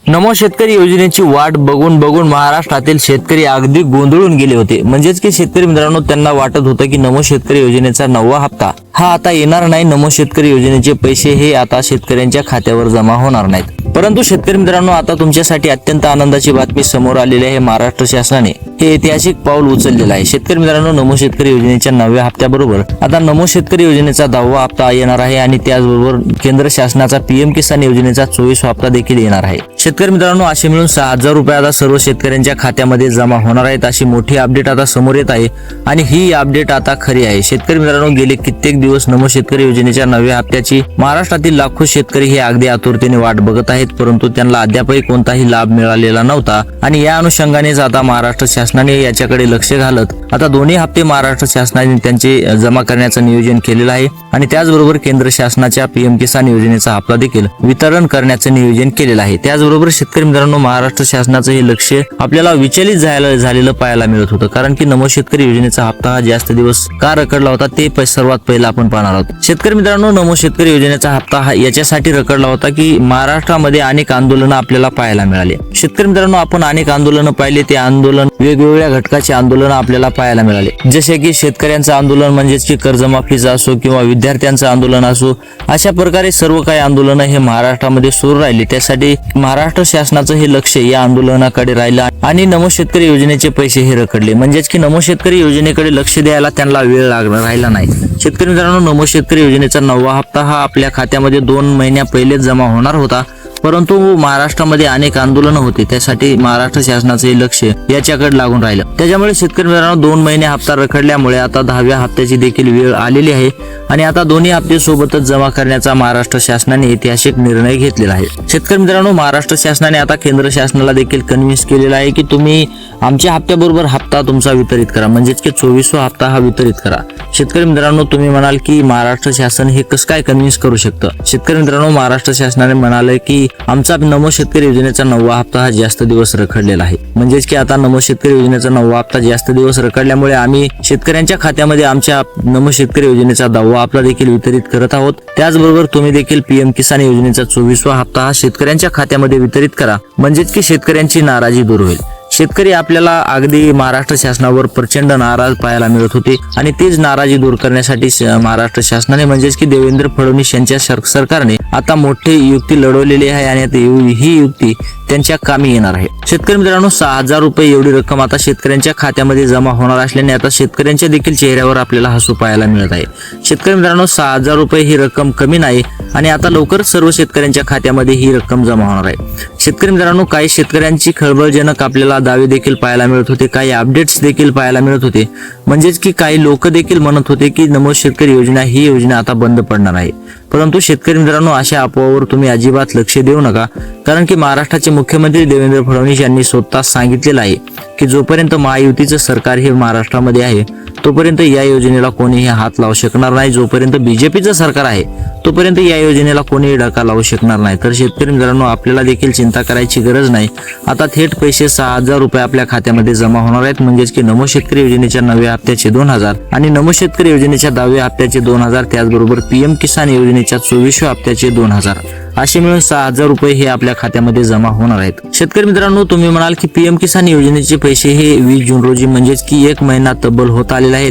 नमो शेतकरी योजनेची वाट बघून बघून महाराष्ट्रातील शेतकरी अगदी गोंधळून गेले होते। म्हणजेच की शेतकरी मित्रांनो, त्यांना वाटत होतं की नमो शेतकरी योजनेचा 9वा हप्ता हा आता येणार नाही। नमो शेतकरी योजनेचे पैसे हे आता शेतकऱ्यांच्या खात्यावर जमा होणार नाहीत। परंतु शेतकरी मित्रांनो, आता तुमच्यासाठी अत्यंत आनंदाची बातमी समोर आलेली आहे। महाराष्ट्र शासनाने हे ऐतिहासिक पाऊल उचललेलं आहे। शेतकरी मित्रांनो, नमो शेतकरी योजनेच्या 9व्या हप्त्याबरोबर आता नमो शेतकरी योजनेचा 10वा हप्ता येणार आहे आणि त्याचबरोबर केंद्र शासनाचा पीएम किसान योजनेचा 24वा हप्ता देखील येणार आहे। शेतकरी मित्रांनो, असे मिळून 6,000 रुपये आता सर्व शेतकऱ्यांच्या खात्यामध्ये जमा होणार आहेत, अशी मोठी अपडेट आता समोर येत आहे आणि ही अपडेट आता खरी आहे। शेतकरी मित्रांनो, गेले कित्येक दिवस नमो शेतकरी योजनेच्या 9व्या हप्त्याची महाराष्ट्रातील लाखो शेतकरी हे अगदी आतुरतेने वाट बघत आहेत, परंतु त्यांना अद्यापही कोणताही लाभ मिळालेला नव्हता आणि या अनुषंगानेच आता महाराष्ट्र शासनाने याच्याकडे लक्ष घालत आता दोन्ही हप्ते महाराष्ट्र शासनाने त्यांचे जमा करण्याचं नियोजन केलेलं आहे आणि त्याचबरोबर केंद्र शासनाच्या पीएम किसान योजनेचा हप्ता देखील वितरण करण्याचं नियोजन केलेलं आहे। त्याचबरोबर शेतकरी मित्रांनो, महाराष्ट्र शासनाचं हे लक्ष आपल्याला विचलित झालेलं पाहायला मिळत होतं, कारण की नमो शेतकरी योजनेचा हप्ता हा जास्त दिवस का रखडला होता ते सर्वात पहिला आपण पाहणार आहोत। शेतकरी मित्रांनो, नमो शेतकरी योजनेचा हप्ता हा याच्यासाठी रखडला होता की महाराष्ट्रामध्ये अनेक आंदोलनं आपल्याला पाहायला मिळाली। शेतकरी मित्रांनो, आपण अनेक आंदोलनं पाहिले, ते आंदोलन वेगवेगळ्या घटकाचे आंदोलन आपल्याला पाहायला मिळाले, जसे की शेतकऱ्यांचं आंदोलन म्हणजेच की कर्जमाफीचं असो किंवा विद्यार्थ्यांचं आंदोलन असो, अशा प्रकारे सर्व काही आंदोलनं हे महाराष्ट्रामध्ये सुरू राहिली। त्यासाठी महाराष्ट्र शासनाचं हे लक्ष या आंदोलनाकडे राहिलं आणि नमो शेतकरी योजनेचे पैसे हे रखडले। म्हणजेच की नमो शेतकरी योजनेकडे लक्ष द्यायला त्यांना वेळ राहिला नाही। शेतकरी मित्रांनो, नमो शेतकरी योजनेचा 9वा हप्ता हा आपल्या खात्यामध्ये 2 महिन्या पहिलेच जमा होणार होता, परंतु महाराष्ट्रामध्ये अनेक आंदोलनं होती, त्यासाठी महाराष्ट्र शासनाचे लक्ष याच्याकडे लागून राहिलं। त्याच्यामुळे शेतकरी मित्रांनो, 2 महिने हप्ता रखडल्यामुळे आता 10व्या हप्त्याची देखील वेळ आलेली आहे आणि आता दोन्ही हप्ते सोबतच जमा करण्याचा महाराष्ट्र शासनाने ऐतिहासिक निर्णय घेतलेला आहे। शेतकरी मित्रांनो, महाराष्ट्र शासनाने आता केंद्र शासनाला देखील कन्व्हिन्स केलेला आहे की तुम्ही आमच्या हप्त्याबरोबर हप्ता तुमचा वितरित करा, म्हणजेच की 24वा हप्ता हा वितरित करा। शेतकरी मित्रांनो, तुम्ही म्हणाल की महाराष्ट्र शासन हे कसं काय कन्व्हिन्स करू शकतं? शेतकरी मित्रांनो, महाराष्ट्र शासनाने म्हणाले की आमचा नमो शेतकरी योजनेचा 9वा हप्ता हा जास्त दिवस रखडलेला आहे, म्हणजेच की आता नमो शेतकरी योजनेचा 9वा हप्ता जास्त दिवस रखडल्यामुळे आम्ही शेतकऱ्यांच्या खात्यामध्ये आमच्या नमो शेतकरी योजनेचा 10वा हप्ता देखील वितरित करत आहोत। त्याचबरोबर तुम्ही देखील पीएम किसान योजनेचा 24वा हप्ता हा शेतकऱ्यांच्या खात्यामध्ये वितरित करा, म्हणजेच की शेतकऱ्यांची नाराजी दूर होईल। शेतकरी आपल्याला अगदी महाराष्ट्र शासनावर प्रचंड नाराज पाहायला मिळत होते आणि तीच नाराजी दूर करण्यासाठी महाराष्ट्र शासनाने म्हणजेच की देवेंद्र फडणवीस यांच्या सरकारने आता मोठी युक्ती लढवलेली आहे आणि आता ही युक्ती त्यांच्या कामी येणार आहे। शेतकरी मित्रांनो, 6,000 रुपये एवढी रक्कम आता शेतकऱ्यांच्या खात्यामध्ये जमा होणार असल्याने आता शेतकऱ्यांच्या देखील चेहऱ्यावर आपल्याला हसू पाहायला मिळत आहे। शेतकरी मित्रांनो, 6,000 रुपये ही रक्कम कमी नाही आणि आता लवकरच सर्व शेतकऱ्यांच्या खात्यामध्ये ही रक्कम जमा होणार आहे। शेतकरी मित्रांनो, काही शेतकऱ्यांची खळबळजनक आपल्याला दावे देखील पाहायला मिळत होते, काही अपडेट्स देखील पाहायला मिळत होते, म्हणजेच की काही लोक देखील म्हणत होते की नमो शेतकरी योजना ही योजना आता बंद पडणार आहे। परंतु शेतकरी मित्रांनो, अशा अफवावर तुम्ही अजिबात लक्ष देऊ नका, कारण की महाराष्ट्राचे मुख्यमंत्री देवेंद्र फडणवीस यांनी स्वतः सांगितलेलं आहे की जोपर्यंत महायुतीचं सरकार हे महाराष्ट्रामध्ये आहे तोपर्यंत या योजनेला कोणीही हात लावू शकणार नाही। जोपर्यंत बीजेपीचं सरकार आहे तोपर्यंत या योजनेला कोणीही डका लावू शकणार नाही। तर शेतकरी मित्रांनो, आपल्याला देखील चिंता करायची गरज नाही। आता थेट पैसे 6,000 रुपये आपल्या खात्यामध्ये जमा होणार आहेत, म्हणजेच की नमो शेतकरी योजनेच्या 9व्या हप्त्याचे 2,000 आणि नमो शेतकरी योजनेच्या 10व्या हप्त्याचे 2,000, त्याचबरोबर पीएम किसान योजनेच्या 24व्या हप्त्याचे 2,000 असे मिळून 6,000 रुपये हे आपल्या खात्यामध्ये जमा होणार आहेत। शेतकरी मित्रांनो, तुम्ही म्हणाल की पीएम किसान योजनेचे पैसे हे 20 जून रोजी म्हणजेच की 1 महिना तब्बल होत आलेला आहे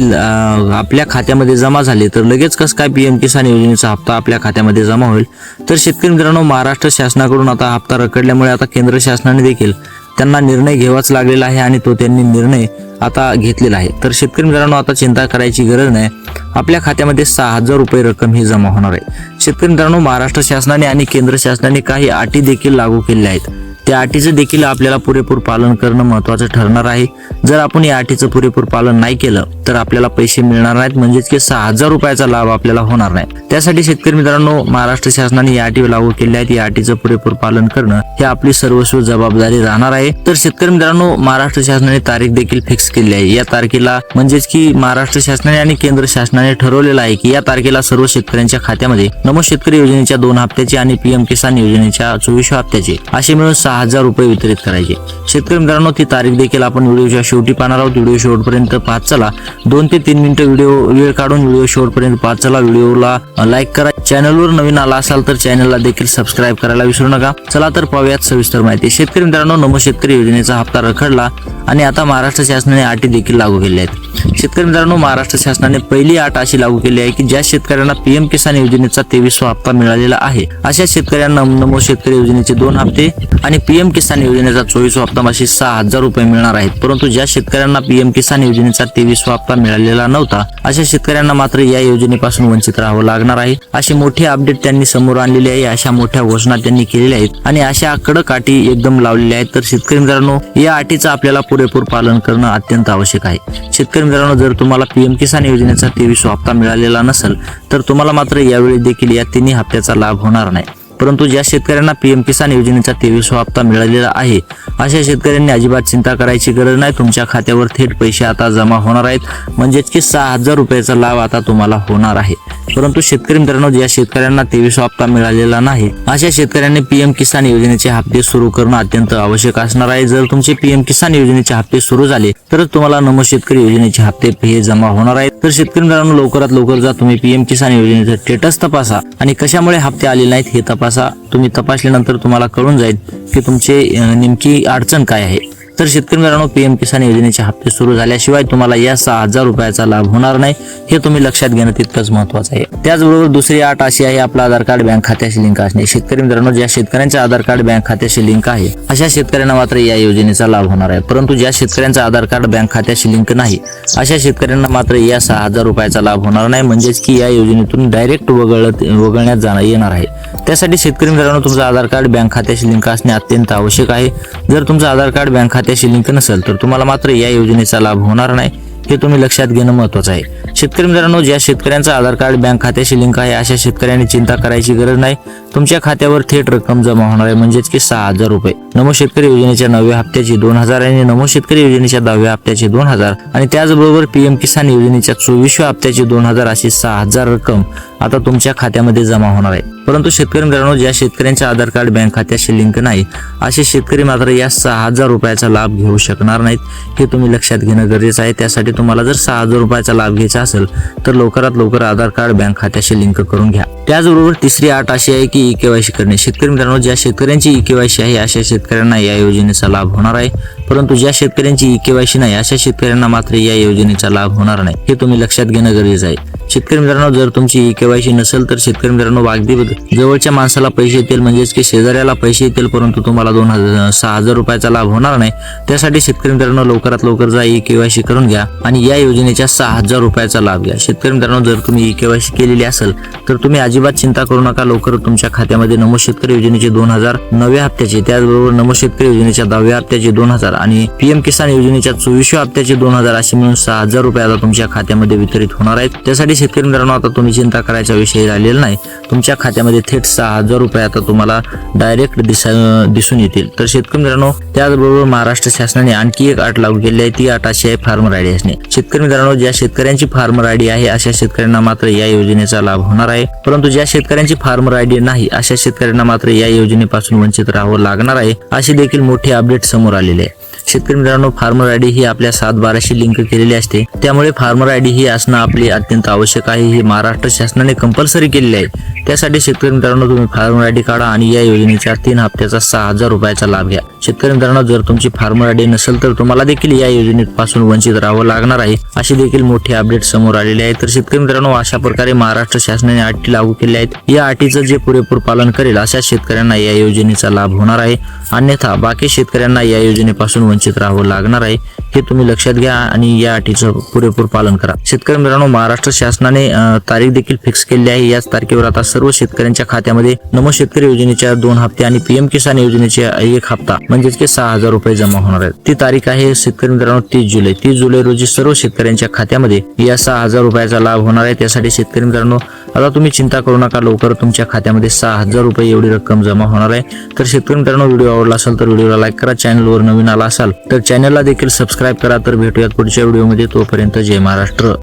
आपल्या खात्यामध्ये जमा झाले, तर लगेच कसं काय पीएम किसान योजनेचा हप्ता आपल्या खात्यामध्ये जमा होईल? तर शेतकरी मित्रांनो, महाराष्ट्र शासनाकडून आता हप्ता रखडल्यामुळे आता केंद्र शासनाने देखील त्यांना निर्णय घ्यावाच लागलेला आहे आणि तो त्यांनी निर्णय आता घेतलेला आहे। तर शेतकरी मित्रांनो, आता चिंता करायची गरज नाही, आपल्या खात्यामध्ये 6,000 रुपये रक्कम ही जमा होणार आहे। शेतकरी मित्रांनो, महाराष्ट्र शासनाने आणि केंद्र शासनाने काही अटी देखील लागू केल्या आहेत, त्या अटीचं देखील आपल्याला पुरेपूर पालन करणं महत्त्वाचं ठरणार आहे। जर आपण या अटीचं पुरेपूर पालन नाही केलं तर आपल्याला पैसे मिळणार नाहीत, म्हणजेच की 6,000 रुपयाचा लाभ आपल्याला होणार नाही। त्यासाठी शेतकरी मित्रांनो, महाराष्ट्र शासनाने या अटी लागू केल्या आहेत, या अटीचं पुरेपूर पालन करणं हे आपली सर्वस्व जबाबदारी राहणार आहे। तर शेतकरी मित्रांनो, महाराष्ट्र शासनाने तारीख देखील फिक्स केली आहे। या तारखेला म्हणजेच की महाराष्ट्र शासनाने आणि केंद्र शासनाने ठरवलेलं आहे की या तारखेला सर्व शेतकऱ्यांच्या खात्यामध्ये नमो शेतकरी योजनेच्या 2 हप्त्याचे आणि पीएम किसान योजनेच्या 24व्या हप्त्याचे असे मिळून 6,000 रुपये वितरित करायचे। शेतकरी मित्रांनो, ती तारीख देखील आपण व्हिडिओच्या शेवटी पाहणार आहोत। व्हिडिओ शेवटपर्यंत पाहत चला, 2 ते 3 मिनिटं वेळ काढून व्हिडिओ शेवटपर्यंत पाहत चला। व्हिडिओला लाईक करा, चॅनलवर नवीन आला असाल तर चॅनलला देखील सबस्क्राईब करायला विसरू नका. चला तर पाहूयात सविस्तर माहिती. शेतकरी मित्रांनो, नमो शेतकरी योजनेचा हप्ता रखडला आणि आता महाराष्ट्र शासनाने अटी देखील लागू केल्या आहेत. शेतकरी मित्रांनो, महाराष्ट्र शासनाने पहिली अट अशी लागू केली आहे की ज्या शेतकऱ्यांना पीएम किसान योजनेचा 23वा हप्ता मिळालेला आहे अशा शेतकऱ्यांना नमो शेतकरी योजनेचे 2 हप्ते आणि पीएम किसान योजनेचा 24वा हप्ता अशी 6,000 रुपये मिळणार आहेत. परंतु ज्या शेतकऱ्यांना पीएम किसान योजनेचा 23वा हप्ता मिळालेला नव्हता अशा शेतकऱ्यांना मात्र या योजनेपासून वंचित राहावं लागणार आहे. अशी मोठी अपडेट त्यांनी समोर आणलेली आहे. अशा मोठ्या घोषणा त्यांनी केलेल्या आहेत आणि अशा कडक अटी एकदम लावलेल्या आहेत. तर शेतकरी मित्रांनो, या अटीचं आपल्याला पुरेपूर पालन करणं अत्यंत आवश्यक आहे. शेतकरी मित्रांनो, जर तुम्हाला पीएम किसान योजनेचा 23वा हप्ता मिळालेला नसेल तर तुम्हाला मात्र यावेळी देखील या 3 हप्त्याचा लाभ होणार नाही. परंतु ज्या शेतकऱ्यांना पीएम किसान योजनेचा 23वा हप्ता मिळालेला आहे अशा शेतकऱ्यांनी अजिबात चिंता करायची गरज नाही. तुमच्या खात्यावर थेट पैसे आता जमा होणार आहेत. म्हणजेच की 6,000 रुपयाचा लाभ आता तुम्हाला होणार आहे. परंतु शेतकरी मित्रांनो, ज्या शेतकऱ्यांना 23वा हप्ता मिळालेला नाही अशा शेतकऱ्यांनी पीएम किसान योजनेचे हप्ते सुरू करणं अत्यंत आवश्यक असणार आहे. जर तुमचे पीएम किसान योजनेचे हप्ते सुरू झाले तर तुम्हाला नमो शेतकरी योजनेचे हप्ते हे जमा होणार आहेत. तर शेतकरी मित्रांनो, लवकरात लवकर जा तुम्ही पीएम किसान योजनेचे स्टेटस तपासा आणि कशामुळे हप्ते आले नाहीत हे तपासा. तुम्ही तपासल्यानंतर तुम्हाला कळून जाईल की तुमचे नेमकी अडचण काय आहे. तर शेतकरी मित्रांनो, पीएम किसान योजनेचे हप्ते सुरू झाल्याशिवाय तुम्हाला या 6,000 रुपयाचा लाभ होणार नाही हे तुम्ही लक्षात घेणं तितकंच महत्त्वाचं आहे. त्याचबरोबर दुसरी अट अशी आहे, आपलं आधार कार्ड बँक खात्याशी लिंक असणे. शेतकरी मित्रांनो, ज्या शेतकऱ्यांचे आधार कार्ड बँक खात्याशी लिंक आहे अशा शेतकऱ्यांना मात्र या योजनेचा लाभ होणार आहे. परंतु ज्या शेतकऱ्यांचा आधार कार्ड बँक खात्याशी लिंक नाही अशा शेतकऱ्यांना मात्र या 6,000 रुपयाचा लाभ होणार नाही. म्हणजेच की या योजनेतून डायरेक्ट वगळण्यात येणार आहे. त्यासाठी शेतकरी मित्रांनो, तुमचं आधार कार्ड बँक खात्याशी लिंक असणे अत्यंत आवश्यक आहे. जर तुमचं आधार कार्ड बँक खात्याशी लिंक नसेल तर तुम्हाला मात्र या योजनेचा लाभ होणार नाही हे तुम्ही लक्षात घेणं महत्त्वाचं आहे. शेतकरी मित्रांनो, ज्या शेतकऱ्यांचा आधार कार्ड बँक खात्याशी लिंक आहे अशा शेतकऱ्यांनी चिंता करायची गरज नाही. तुमच्या खात्यावर थेट रक्कम जमा होणार आहे. म्हणजेच की 6,000 रुपये. नमो शेतकरी योजनेच्या 9व्या हप्त्याची 2,000 आणि नमो शेतकरी योजनेच्या 10व्या हप्त्याची 2,000 आणि त्याचबरोबर पीएम किसान योजनेच्या 24व्या हप्त्याची 2,000 अशी 6,000 रक्कम आता तुमच्या खात्यामध्ये जमा होणार आहे. परंतु शेतकरी मित्रांनो, ज्या शेतकऱ्यांच्या आधार कार्ड बँक खात्याशी लिंक नाही असे शेतकरी मात्र या 6,000 रुपयाचा लाभ घेऊ शकणार नाहीत हे तुम्ही लक्षात घेणं गरजेचं आहे. त्यासाठी तुम्हाला जर 6,000 रुपयाचा लाभ घ्यायचा असेल तर लवकरात लवकर आधार कार्ड बँक खात्याशी लिंक करून घ्या. त्याचबरोबर तिसरी अट अशी आहे की ई-केवायसी करणे. शेतकरी मित्रांनो, ज्या शेतकऱ्यांची ई-केवायसी आहे अशा शेतकऱ्यांना या योजनेचा लाभ होणार आहे. परंतु ज्या शेतकऱ्यांची ई-केवायसी नाही अशा शेतकऱ्यांना मात्र या योजनेचा लाभ होणार नाही हे तुम्ही लक्षात घेणं गरजेचं आहे. शेतकरी मित्रांनो, जर तुमची ई-केवायसी नसेल तर शेतकरी मित्रांनो, अगदी जवळच्या माणसाला पैसे येतील म्हणजेच की शेजाऱ्याला पैसे येतील परंतु तुम्हाला 6,000 रुपयाचा लाभ होणार नाही. त्यासाठी शेतकरी मित्रांनो, लवकरात लवकर जा ई-केवायसी करून घ्या आणि या योजनेच्या 6,000 रुपयाचा लाभ घ्या. शेतकरी मित्रांनो, जर तुम्ही ई-केवायसी केलेली असेल तर तुम्ही अजिबात चिंता करू नका. लवकर तुमच्या खात्यामध्ये नमो शेतकरी योजनेचे 2,000 9व्या हप्त्याचे, त्याचबरोबर नमो शेतकरी योजनेच्या 10व्या हप्त्याचे 2,000 आणि पीएम किसान योजनेच्या 24व्या हप्त्याचे 2,000 असे मिळून 6,000 रुपये आता तुमच्या खात्यामध्ये वितरित होणार आहेत. त्यासाठी शेतकरी मित्रांनो, आता तुम्ही चिंता करायचा विषय राहिलेला नाही. तुमच्या खात्यामध्ये थेट 6,000 रुपये आता तुम्हाला डायरेक्ट दिसून येतील. तर शेतकरी मित्रांनो, त्याचबरोबर महाराष्ट्र शासनाने आणखी एक अट लागू केली आहे. ती अट अशी आहे, फार्मर आयडी असणे. शेतकरी मित्रांनो, ज्या शेतकऱ्यांची फार्मर आयडी आहे अशा शेतकऱ्यांना मात्र या योजनेचा लाभ होणार आहे. परंतु ज्या शेतकऱ्यांची फार्मर आयडी नाही अशा शेतकऱ्यांना मात्र या योजनेपासून वंचित राहावं लागणार आहे. अशी देखील मोठी अपडेट समोर आलेली आहे. शेतकरी मित्रांनो, फार्मर आयडी ही आपल्या 7/12शी लिंक केलेली असते. त्यामुळे फार्मर आयडी ही असणं आपले अत्यंत आवश्यक आहे. हे महाराष्ट्र शासनाने कंपल्सरी केलेले आहे. त्यासाठी शेतकरी मित्रांनो, तुम्ही फार्मर आयडी काढा आणि या योजनेच्या 3 हप्त्याचा 6,000 रुपयाचा लाभ घ्या. शेतकरी मित्रांनो, जर तुमची फार्मर आयडी नसेल तर तुम्हाला देखील या योजनेपासून वंचित राहावं लागणार आहे. अशी देखील मोठी अपडेट समोर आलेली आहे. तर शेतकरी मित्रांनो, अशा प्रकारे महाराष्ट्र शासनाने अटी लागू केल्या आहेत. या अटीचं जे पुरेपूर पालन करेल अशा शेतकऱ्यांना या योजनेचा लाभ होणार आहे. अन्यथा बाकी शेतकऱ्यांना या योजनेपासून वंचित राहावं लागणार आहे हे तुम्ही लक्षात घ्या आणि या अटीचं पुरेपूर पालन करा. शेतकरी मित्रांनो, महाराष्ट्र शासनाने तारीख देखील फिक्स केली आहे. याच तारखेवर आता सर्व शेतकऱ्यांच्या खात्यामध्ये नमो शेतकरी योजनेच्या 2 हप्ते आणि पीएम किसान योजनेच्या 1 हप्ता म्हणजेच की 6,000 रुपये जमा होणार आहेत. ती तारीख आहे शेतकरी मित्रांनो 30 जुलै. 30 जुलै रोजी सर्व शेतकऱ्यांच्या खात्यामध्ये या 6,000 रुपयाचा लाभ होणार आहे. त्यासाठी शेतकरी मित्रांनो, आता तुम्ही चिंता करू नका. लवकर तुमच्या खात्यामध्ये 6,000 रुपये एवढी रक्कम जमा होणार आहे. तर शेतकरी मित्रांनो, व्हिडिओ आवडला असेल तर व्हिडिओला लाईक करा. चॅनलवर नवीन आला असाल तर चॅनलला देखील सबस्क्राईब करा. तर भेटूयात पुढच्या व्हिडिओमध्ये. तोपर्यंत जय महाराष्ट्र.